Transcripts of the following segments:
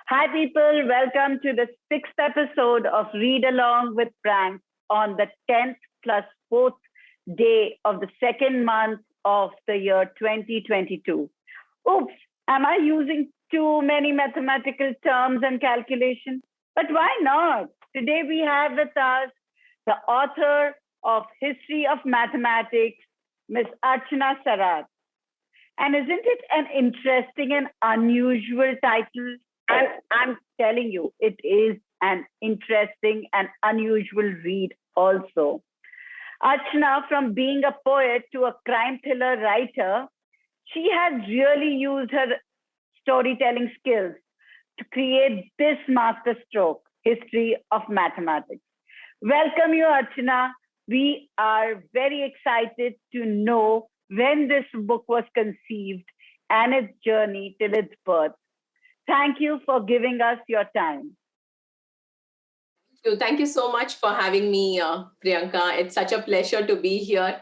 Hi, people. Welcome to the sixth episode of Read Along with Prank on the 10th plus 4th day of the second month of the year 2022. Oops, am I using too many mathematical terms and calculations? But why not? Today we have with us the author of History of Mathematics, Miss ArchanaSarat. And isn't it an interesting and unusual title? And I'm telling you, it is an interesting and unusual read also. Archana, from being a poet to a crime thriller writer, she has really used her storytelling skills to create this masterstroke, History of Mathematics. Welcome you, Archana. We are very excited to know when this book was conceived and its journey till its birth. Thank you for giving us your time. Thank you so much for having me, Priyanka. It's such a pleasure to be here.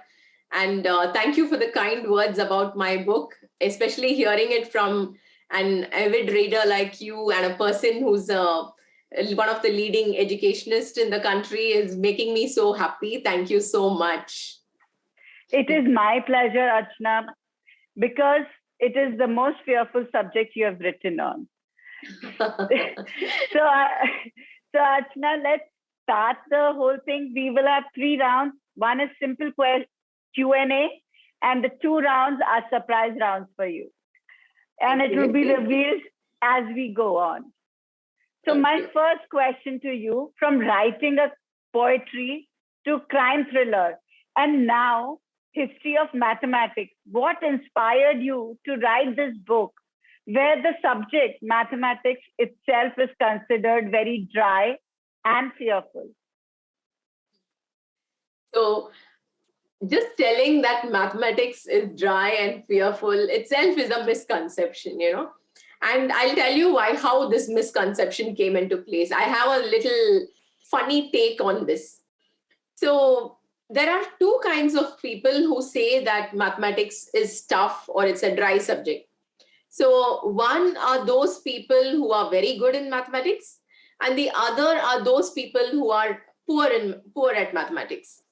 And thank you for the kind words about my book, especially hearing it from an avid reader like you and a person who's one of the leading educationists in the country is making me so happy. Thank you so much. It is my pleasure, Archana, because it is the most fearful subject you have written on. So Archana, let's start the whole thing. We will have 3 rounds. One is simple Q&A, and the 2 rounds are surprise rounds for you. And it will be revealed as we go on. So my first question to you, from writing a poetry to crime thriller, and now History of Mathematics, what inspired you to write this book where the subject, mathematics itself, is considered very dry and fearful? So just telling that mathematics is dry and fearful itself is a misconception, And I'll tell you how this misconception came into place. I have a little funny take on this. So there are 2 kinds of people who say that mathematics is tough or it's a dry subject. So one are those people who are very good in mathematics, and the other are those people who are poor at mathematics.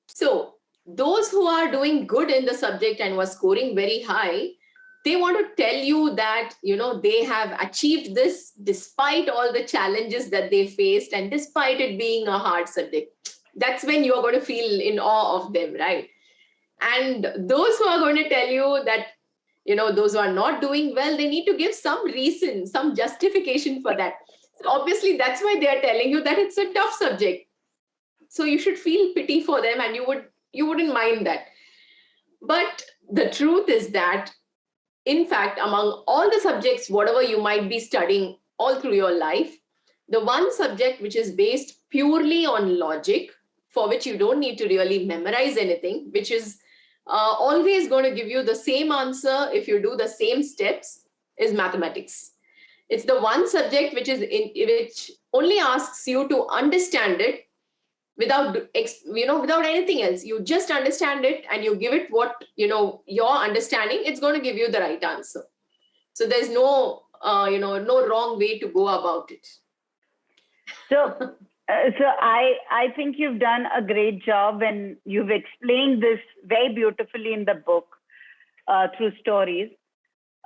So those who are doing good in the subject and were scoring very high, they want to tell you that, they have achieved this despite all the challenges that they faced and despite it being a hard subject. That's when you're going to feel in awe of them, right? And those who are going to tell you that, those who are not doing well, they need to give some reason, some justification for that. So obviously, that's why they are telling you that it's a tough subject. So you should feel pity for them and you wouldn't mind that. But the truth is that, in fact, among all the subjects, whatever you might be studying all through your life, the one subject which is based purely on logic, for which you don't need to really memorize anything, which is always going to give you the same answer if you do the same steps, is mathematics. It's the one subject which only asks you to understand it without anything else. You just understand it and you give it what, your understanding, it's going to give you the right answer. So there's no wrong way to go about it. So I think you've done a great job, and you've explained this very beautifully in the book through stories.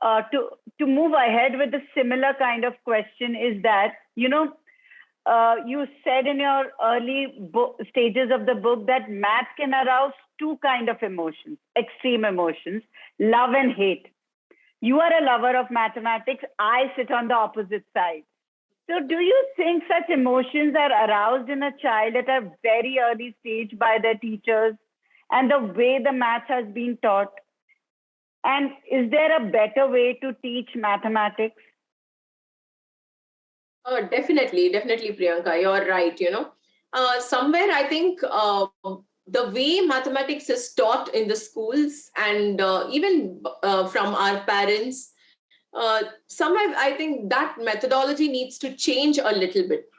To move ahead with a similar kind of question is that, you said in your early stages of the book that math can arouse 2 kinds of emotions, extreme emotions, love and hate. You are a lover of mathematics. I sit on the opposite side. So do you think such emotions are aroused in a child at a very early stage by their teachers and the way the math has been taught? And is there a better way to teach mathematics? Definitely, Priyanka, you're right. Somewhere I think the way mathematics is taught in the schools and even from our parents, somewhere I think that methodology needs to change a little bit.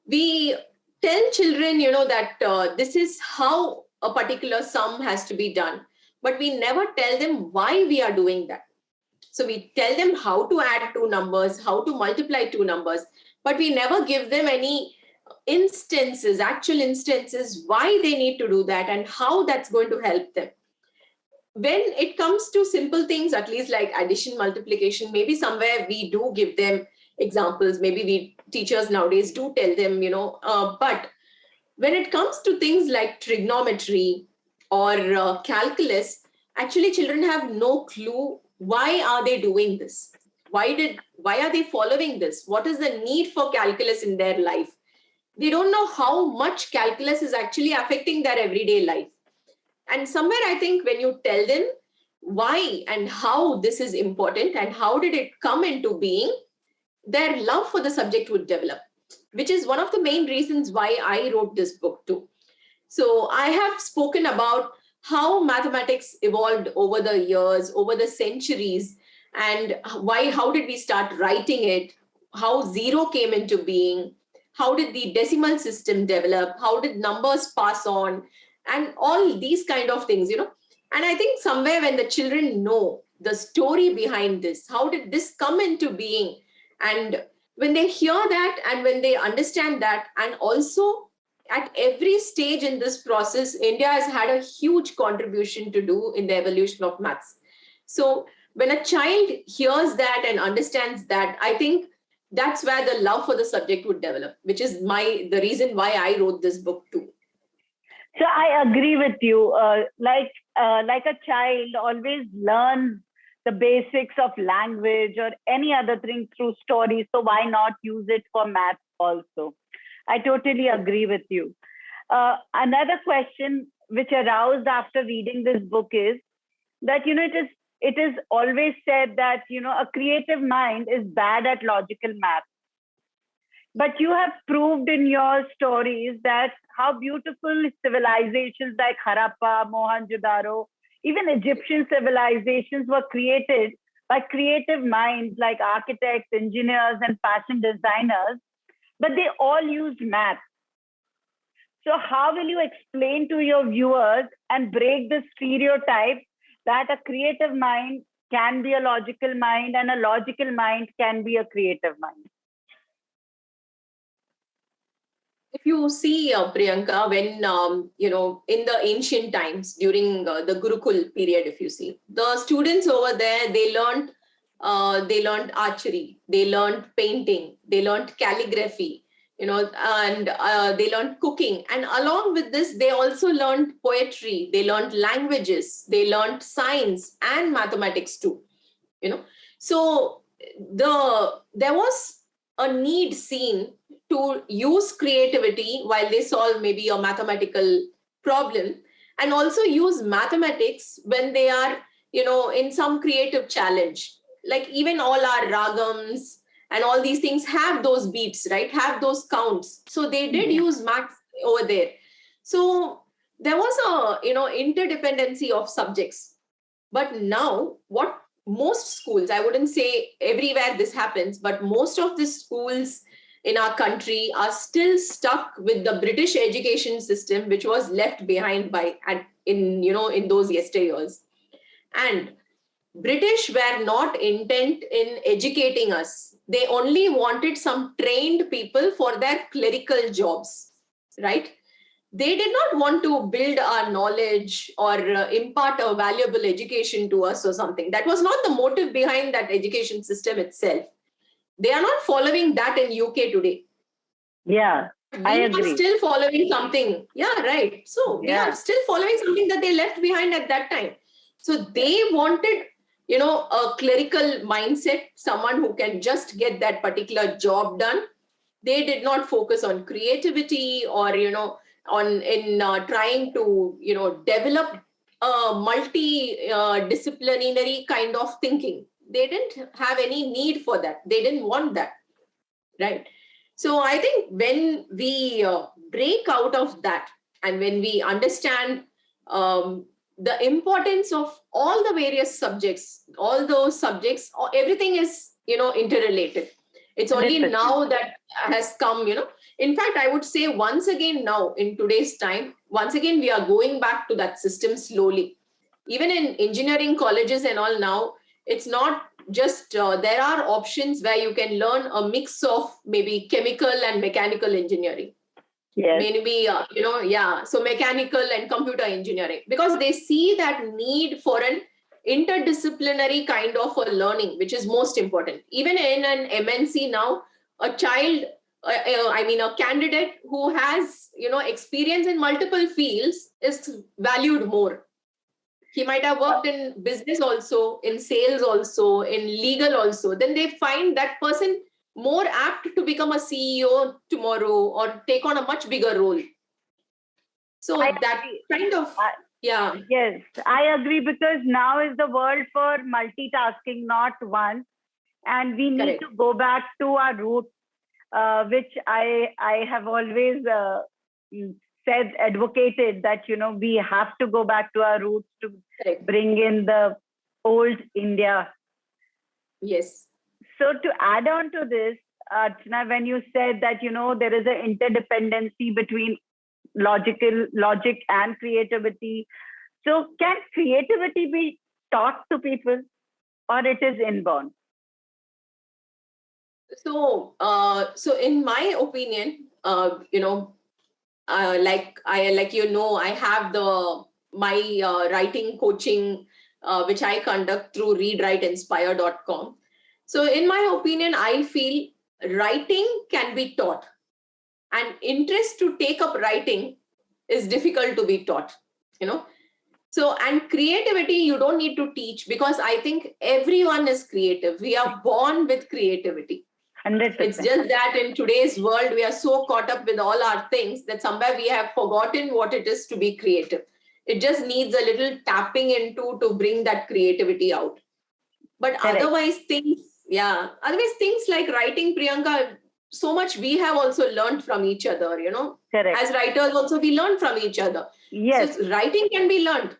We tell children, that this is how a particular sum has to be done, but we never tell them why we are doing that. So we tell them how to add two numbers, how to multiply two numbers, but we never give them any instances, actual instances, why they need to do that and how that's going to help them. When it comes to simple things, at least like addition, multiplication, maybe somewhere we do give them examples. Maybe we teachers nowadays do tell them, but when it comes to things like trigonometry or calculus, actually children have no clue why are they doing this? Why are they following this? What is the need for calculus in their life? They don't know how much calculus is actually affecting their everyday life. And somewhere I think when you tell them why and how this is important and how did it come into being, their love for the subject would develop, which is one of the main reasons why I wrote this book too. So I have spoken about how mathematics evolved over the years, over the centuries, and how did we start writing it, how zero came into being, how did the decimal system develop, how did numbers pass on, and all these kind of things. And I think somewhere when the children know the story behind this, how did this come into being, and when they hear that and when they understand that, and also at every stage in this process, India has had a huge contribution to do in the evolution of maths. So when a child hears that and understands that, I think that's where the love for the subject would develop, which is the reason why I wrote this book too. So I agree with you. Like a child always learns the basics of language or any other thing through stories. So why not use it for math also? I totally agree with you. Another question which aroused after reading this book is that, it is always said that, a creative mind is bad at logical math. But you have proved in your stories that how beautiful civilizations like Harappa, Mohenjo-daro, even Egyptian civilizations were created by creative minds like architects, engineers, and fashion designers, but they all used math. So how will you explain to your viewers and break the stereotype that a creative mind can be a logical mind and a logical mind can be a creative mind? If you see, Priyanka, when, in the ancient times, during the Gurukul period, if you see, the students over there, they learned archery, they learned painting, they learned calligraphy, and they learned cooking. And along with this, they also learned poetry, they learned languages, they learned science and mathematics too, So there was a need seen to use creativity while they solve maybe a mathematical problem, and also use mathematics when they are, in some creative challenge. Like even all our ragams and all these things have those beats, right? Have those counts. So they did use maths over there. So there was a, interdependency of subjects. But now what most schools, I wouldn't say everywhere this happens, but most of the schools in our country are still stuck with the British education system, which was left behind in those yesteryears. And British were not intent in educating us. They only wanted some trained people for their clerical jobs, right? They did not want to build our knowledge or impart a valuable education to us or something. That was not the motive behind that education system itself. They are not following that in UK today. Yeah, I agree. We are still following something. Yeah, right. So we are still following something that they left behind at that time. So they wanted, a clerical mindset, someone who can just get that particular job done. They did not focus on creativity or, trying to, develop a multi-disciplinary kind of thinking. They didn't have any need for that. They didn't want that, right? So I think when we break out of that and when we understand the importance of all the various subjects, all those subjects, everything is, interrelated. It's only now that has come, In fact, I would say once again now in today's time, once again, we are going back to that system slowly. Even in engineering colleges and all now, it's not just there are options where you can learn a mix of maybe chemical and mechanical engineering. Yes. Maybe, so mechanical and computer engineering, because they see that need for an interdisciplinary kind of a learning, which is most important. Even in an MNC now, a child, a candidate who has, experience in multiple fields is valued more. He might have worked in business also, in sales also, in legal also. Then they find that person more apt to become a CEO tomorrow or take on a much bigger role. So that kind of, yeah. Yes, I agree, because now is the world for multitasking, not one. And we need to go back to our roots, which I have always advocated that, we have to go back to our roots to bring in the old India. Yes. So to add on to this, Archana, when you said that, there is an interdependency between logic and creativity. So can creativity be taught to people, or it is inborn? So, in my opinion, I have my writing coaching, which I conduct through readwriteinspire.com. So in my opinion, I feel writing can be taught, and interest to take up writing is difficult to be taught, So, and creativity, you don't need to teach, because I think everyone is creative. We are born with creativity. 100%. It's just that in today's world, we are so caught up with all our things that somewhere we have forgotten what it is to be creative. It just needs a little tapping into to bring that creativity out. But otherwise things like writing, Priyanka, so much we have also learned from each other, Correct. As writers also, we learn from each other. Yes. So writing can be learned.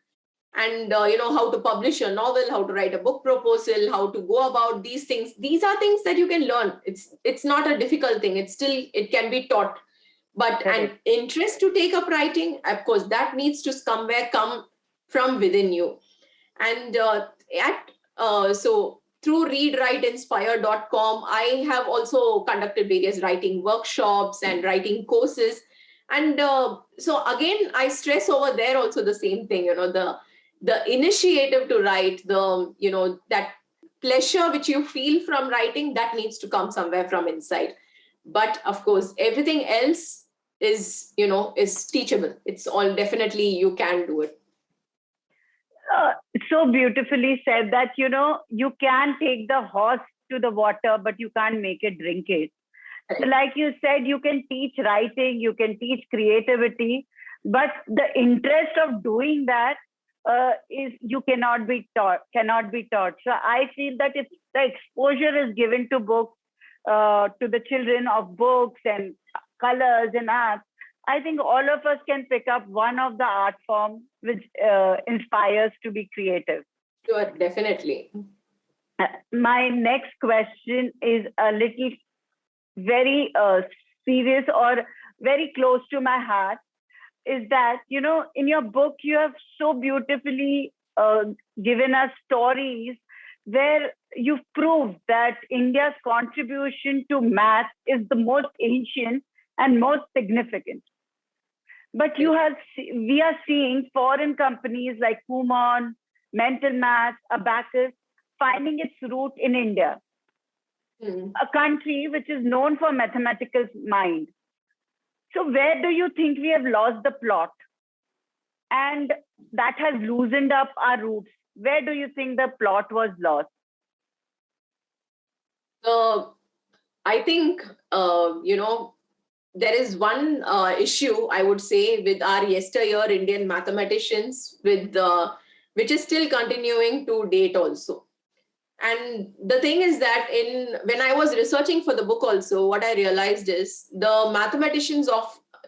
And, how to publish a novel, how to write a book proposal, how to go about these things. These are things that you can learn. It's not a difficult thing. It can be taught. But an interest to take up writing, of course, that needs to come from within you. And so through readwriteinspire.com, I have also conducted various writing workshops and writing courses. And so again, I stress over there also the same thing, the initiative to write, that pleasure which you feel from writing, that needs to come somewhere from inside. But of course, everything else is teachable. It's all definitely, you can do it. So beautifully said that, you can take the horse to the water, but you can't make it drink it. So like you said, you can teach writing, you can teach creativity, but the interest of doing that is cannot be taught. So I feel that if the exposure is given to books, to the children of books and colors and art, I think all of us can pick up one of the art forms which inspires to be creative. Sure, definitely. My next question is a little very serious or very close to my heart, is that, in your book, you have so beautifully given us stories where you've proved that India's contribution to math is the most ancient and most significant. But we are seeing foreign companies like Kumon, Mental Math, Abacus, finding its root in India, a country which is known for mathematical mind. So where do you think we have lost the plot? And that has loosened up our roots. Where do you think the plot was lost? I think, there is one issue, I would say, with our yesteryear Indian mathematicians, which is still continuing to date also. And the thing is that when I was researching for the book also, what I realized is the mathematicians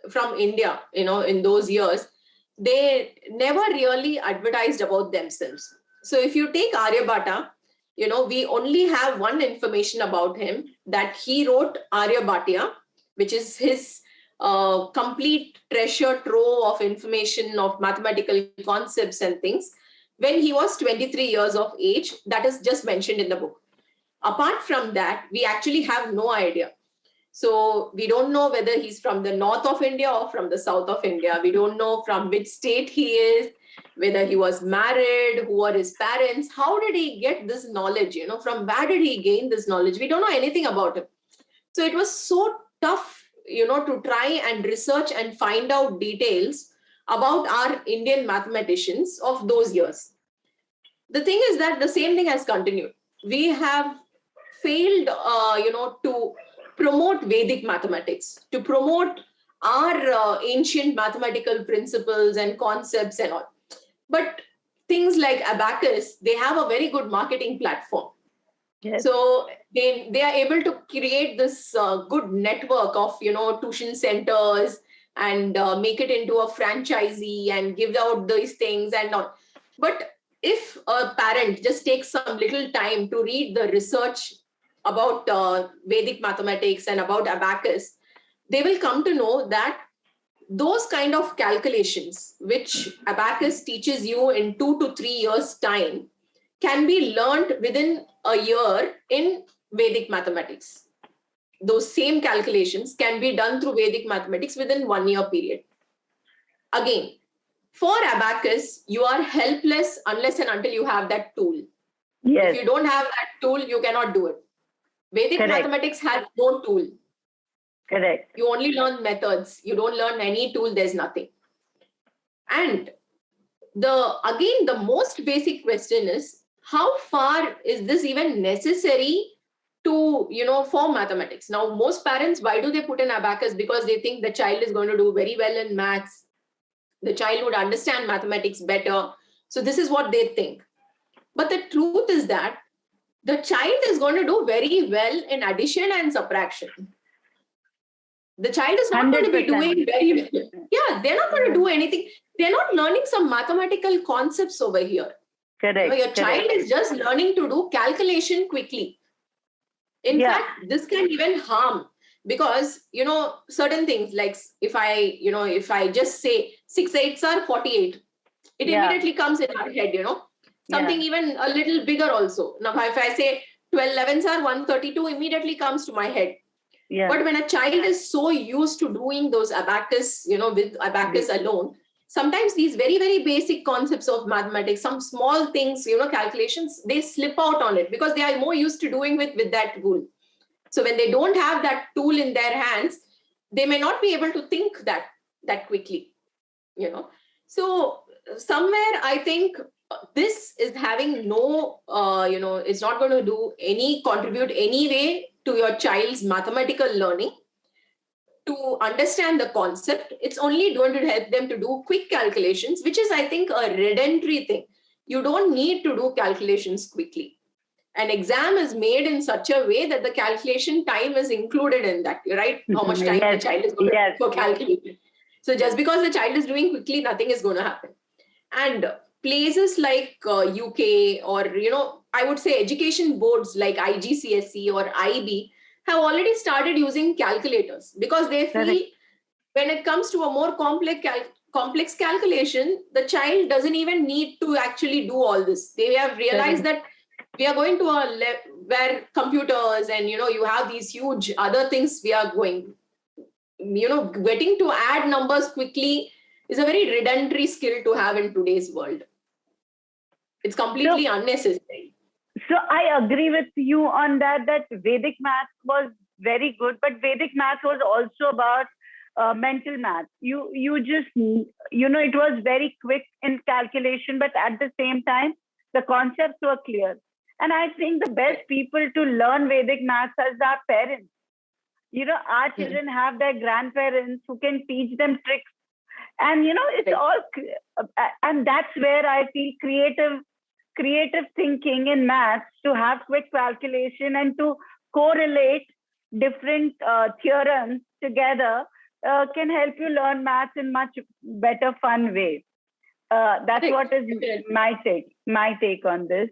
from India, in those years, they never really advertised about themselves. So if you take Aryabhata, we only have one information about him, that he wrote Aryabhatya, which is his complete treasure trove of information of mathematical concepts and things, when he was 23 years of age. That is just mentioned in the book. Apart from that, we actually have no idea. So we don't know whether he's from the north of India or from the south of India. We don't know from which state he is, whether he was married, who are his parents. How did he get this knowledge? From where did he gain this knowledge? We don't know anything about him. So it was so tough, to try and research and find out details about our Indian mathematicians of those years. The thing is that the same thing has continued. We have failed, to promote Vedic mathematics, to promote our ancient mathematical principles and concepts and all. But things like Abacus, they have a very good marketing platform. Yes. So they are able to create this good network of, tuition centers and make it into a franchisee and give out these things and all. But if a parent just takes some little time to read the research about Vedic mathematics and about Abacus, they will come to know that those kind of calculations, which Abacus teaches you in 2 to 3 years' time, can be learned within a year in Vedic mathematics. Those same calculations can be done through Vedic mathematics within 1 year period. Again, for Abacus, you are helpless unless and until you have that tool. Yes. If you don't have that tool, you cannot do it. Vedic mathematics has no tool. Correct. You only learn methods. You don't learn any tool. There's nothing. And the most basic question is, how far is this even necessary to, for mathematics? Now, most parents, why do they put in Abacus? Because they think the child is going to do very well in maths. The child would understand mathematics better. So this is what they think. But the truth is that the child is going to do very well in addition and subtraction. The child is not 100%. Going to be doing very well. Yeah, they're not going to do anything. They're not learning some mathematical concepts over here. Correct. Your child is just learning to do calculation quickly. In fact, this can even harm, because, certain things like if I just say 6 8s are 48, it immediately comes in our head, something even a little bigger also. Now, if I say 12 11s are 132, immediately comes to my head. Yeah. But when a child is so used to doing those Abacus, with Abacus alone, sometimes these very, very basic concepts of mathematics, some small things, calculations, they slip out on it because they are more used to doing with that tool. So when they don't have that tool in their hands, they may not be able to think that quickly, So somewhere I think this is having no, it's not going to contribute any way to your child's mathematical learning. To understand the concept, it's only going to help them to do quick calculations, which is, I think, a redundant thing. You don't need to do calculations quickly. An exam is made in such a way that the calculation time is included in that, right? How much time the child is going to have for calculating. So just because the child is doing quickly, nothing is going to happen. And places like UK or, I would say education boards like IGCSE or IB have already started using calculators, because they feel when it comes to a more complex calculation, the child doesn't even need to actually do all this. They have realized that we are going to where computers and, you have these huge other things we are going, getting to add numbers quickly is a very redundant skill to have in today's world. It's completely unnecessary. So I agree with you on that Vedic math was very good, but Vedic math was also about mental math. You just, it was very quick in calculation, but at the same time, the concepts were clear. And I think the best people to learn Vedic maths are our parents. Our children have their grandparents who can teach them tricks. And, it's all, and that's where I feel creative thinking in maths, to have quick calculation and to correlate different theorems together can help you learn maths in much better, fun way. That's what is my take on this.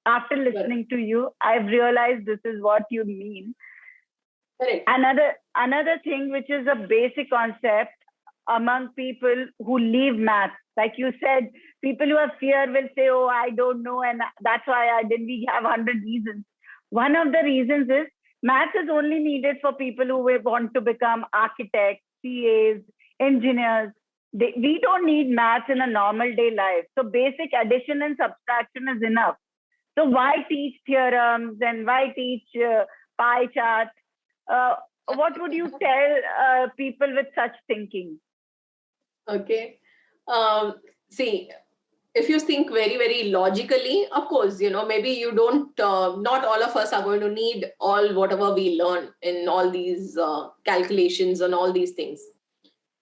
After listening to you, I've realized this is what you mean. Another thing, which is a basic concept among people who leave maths, like you said, people who have fear will say, oh, I don't know, and that's why I didn't. We have 100 reasons. One of the reasons is math is only needed for people who want to become architects, CAs, engineers. We don't need maths in a normal day life. So basic addition and subtraction is enough. So why teach theorems and why teach pie charts? What would you tell people with such thinking? Okay. See, if you think very, very logically, of course, maybe you don't, not all of us are going to need all whatever we learn in all these calculations and all these things.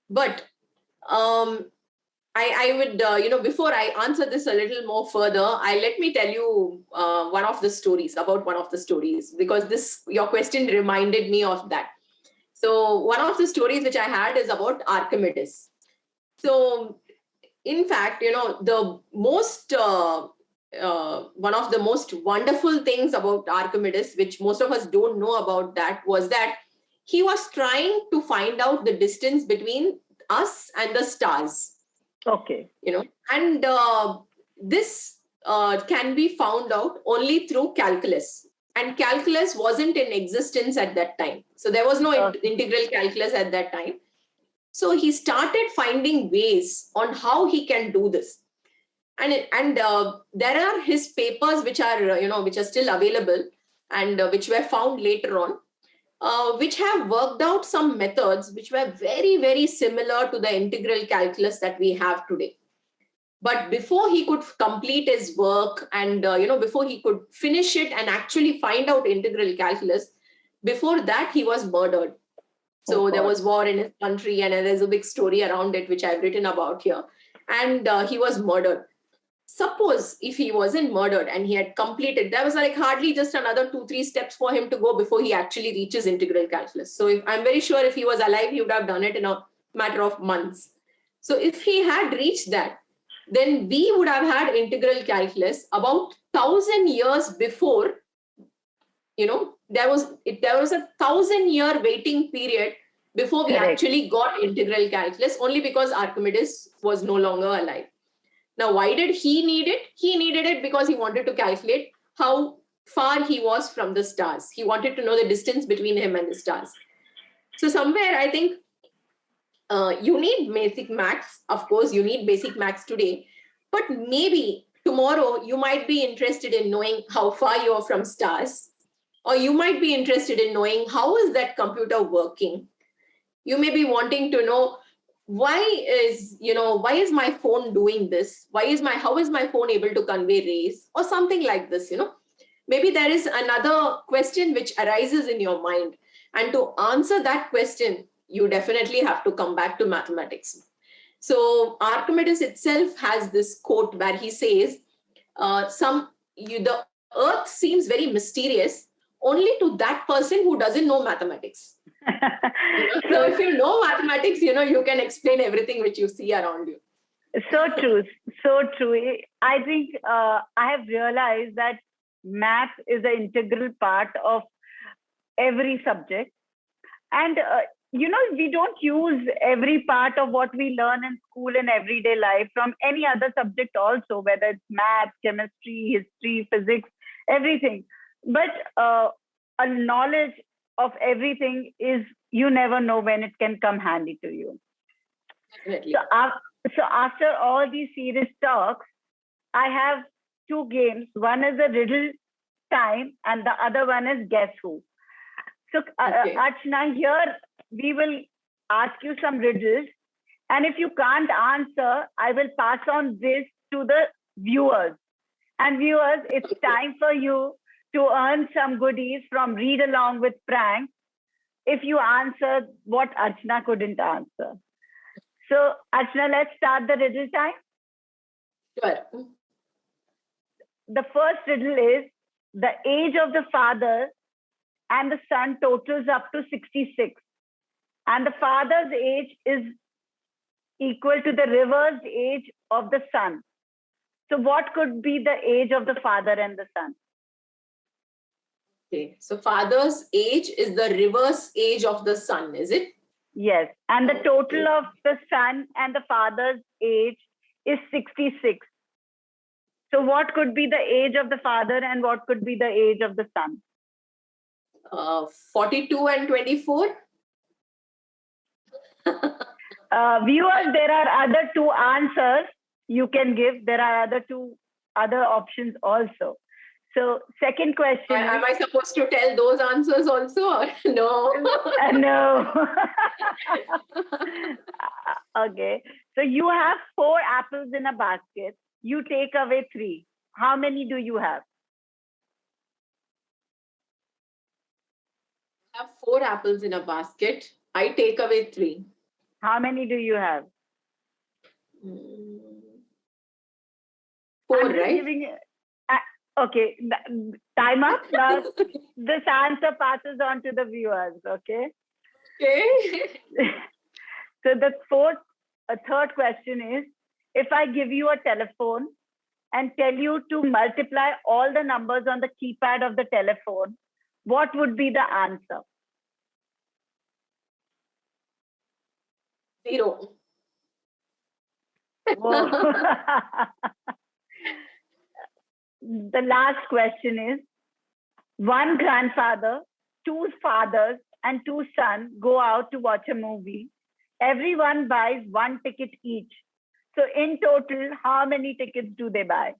But I would, before I answer this a little more further, let me tell you one of the stories, because your question reminded me of that. So one of the stories which I had is about Archimedes. So in fact, the most one of the most wonderful things about Archimedes, which most of us don't know about that, was that he was trying to find out the distance between us and the stars. Okay. And this can be found out only through calculus. And calculus wasn't in existence at that time. So there was no integral calculus at that time. So he started finding ways on how he can do this. And there are his papers which are still available and which were found later on, which have worked out some methods which were very, very similar to the integral calculus that we have today. But before he could complete his work and, before he could finish it and actually find out integral calculus, before that, he was murdered. So there was war in his country, and there's a big story around it, which I've written about here. And he was murdered. Suppose if he wasn't murdered and he had completed, there was like hardly just another 2-3 steps for him to go before he actually reaches integral calculus. So I'm very sure if he was alive, he would have done it in a matter of months. So if he had reached that, then we would have had integral calculus about 1,000 years before. There was a 1,000-year waiting period before we actually got integral calculus, only because Archimedes was no longer alive. Now, why did he need it? He needed it because he wanted to calculate how far he was from the stars. He wanted to know the distance between him and the stars. So somewhere, I think you need basic maths. Of course, you need basic maths today. But maybe tomorrow, you might be interested in knowing how far you are from stars. Or you might be interested in knowing how is that computer working. You may be wanting to know why is my phone doing this? How is my phone able to convey rays or something like this? Maybe there is another question which arises in your mind, and to answer that question, you definitely have to come back to mathematics. So Archimedes itself has this quote where he says, the earth seems very mysterious only to that person who doesn't know mathematics. So if you know mathematics, you can explain everything which you see around you. So true. So true. I think I have realized that math is an integral part of every subject. And, we don't use every part of what we learn in school and everyday life from any other subject also, whether it's math, chemistry, history, physics, everything. But a knowledge of everything is, you never know when it can come handy to you. Definitely. So after all these serious talks, I have 2 games. One is a riddle time and the other one is guess who. So Archana, here we will ask you some riddles. And if you can't answer, I will pass on this to the viewers. And viewers, it's time for you to earn some goodies from Read Along with Prank if you answer what Archana couldn't answer. So Archana, let's start the riddle time. Sure. The first riddle is, the age of the father and the son totals up to 66. And the father's age is equal to the reversed age of the son. So what could be the age of the father and the son? Okay, so father's age is the reverse age of the son, is it? Yes, and the total of the son and the father's age is 66. So what could be the age of the father and what could be the age of the son? 42 and 24. Viewers, there are other two answers you can give. There are other options also. So second question Am I supposed to tell those answers also or no? No. Okay. So you have 4 apples in a basket. You take away 3. How many do you have? I have 4 apples in a basket. I take away 3. How many do you have? 4, I'm just right? giving okay, time up. Now this answer passes on to the viewers, okay? Okay. So the third question is, if I give you a telephone and tell you to multiply all the numbers on the keypad of the telephone, what would be the answer? 0. The last question is, one grandfather, 2 fathers, and 2 sons go out to watch a movie. Everyone buys 1 ticket each. So in total, how many tickets do they buy?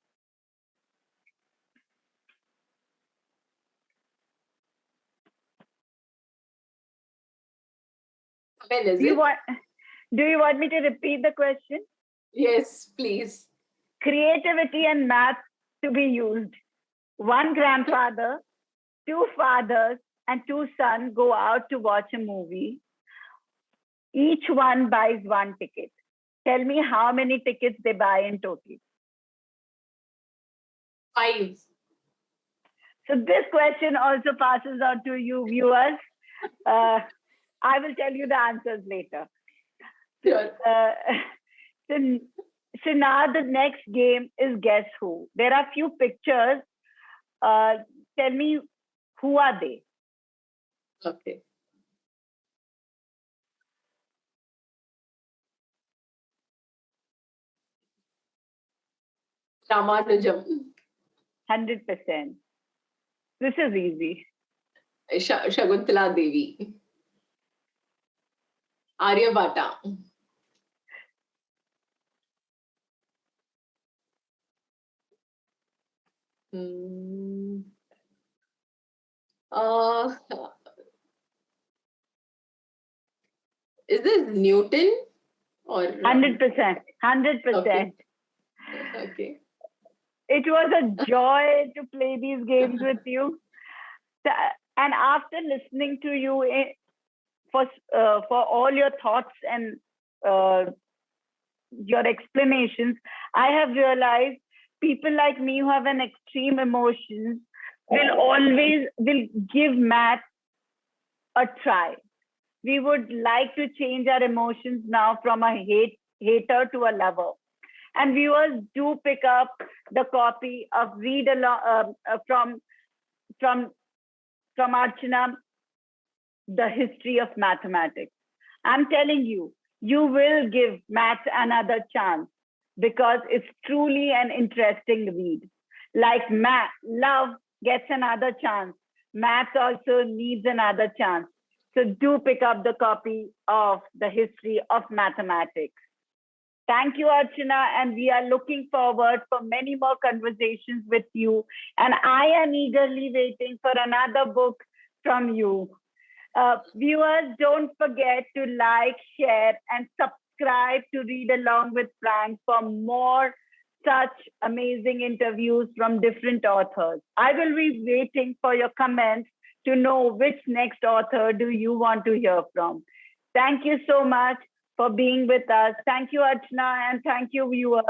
When is Do it? you want me to repeat the question? Yes, please. Creativity and math to be used. One grandfather, 2 fathers, and 2 sons go out to watch a movie. Each one buys 1 ticket. Tell me how many tickets they buy in total. 5. So this question also passes on to you viewers. I will tell you the answers later. Sure. So now the next game is Guess Who. There are few pictures. Tell me, who are they? Okay. Ramanujam. 100%. This is easy. Shakuntala Devi. Aryabhata. Is this Newton or 100%. 100%. Okay. It was a joy to play these games with you. And after listening to you for all your thoughts and your explanations, I have realized people like me who have an extreme emotions will give math a try. We would like to change our emotions now from a hater to a lover. And viewers, do pick up the copy of Read Along from Archana, The History of Mathematics. I'm telling you, you will give maths another chance because it's truly an interesting read. Like love gets another chance. Maths also needs another chance. So do pick up the copy of The History of Mathematics. Thank you, Archana, and we are looking forward for many more conversations with you. And I am eagerly waiting for another book from you. Viewers, don't forget to like, share, and subscribe to Read Along with Frank for more such amazing interviews from different authors. I will be waiting for your comments to know which next author do you want to hear from. Thank you so much for being with us. Thank you, Archana, and thank you, viewers.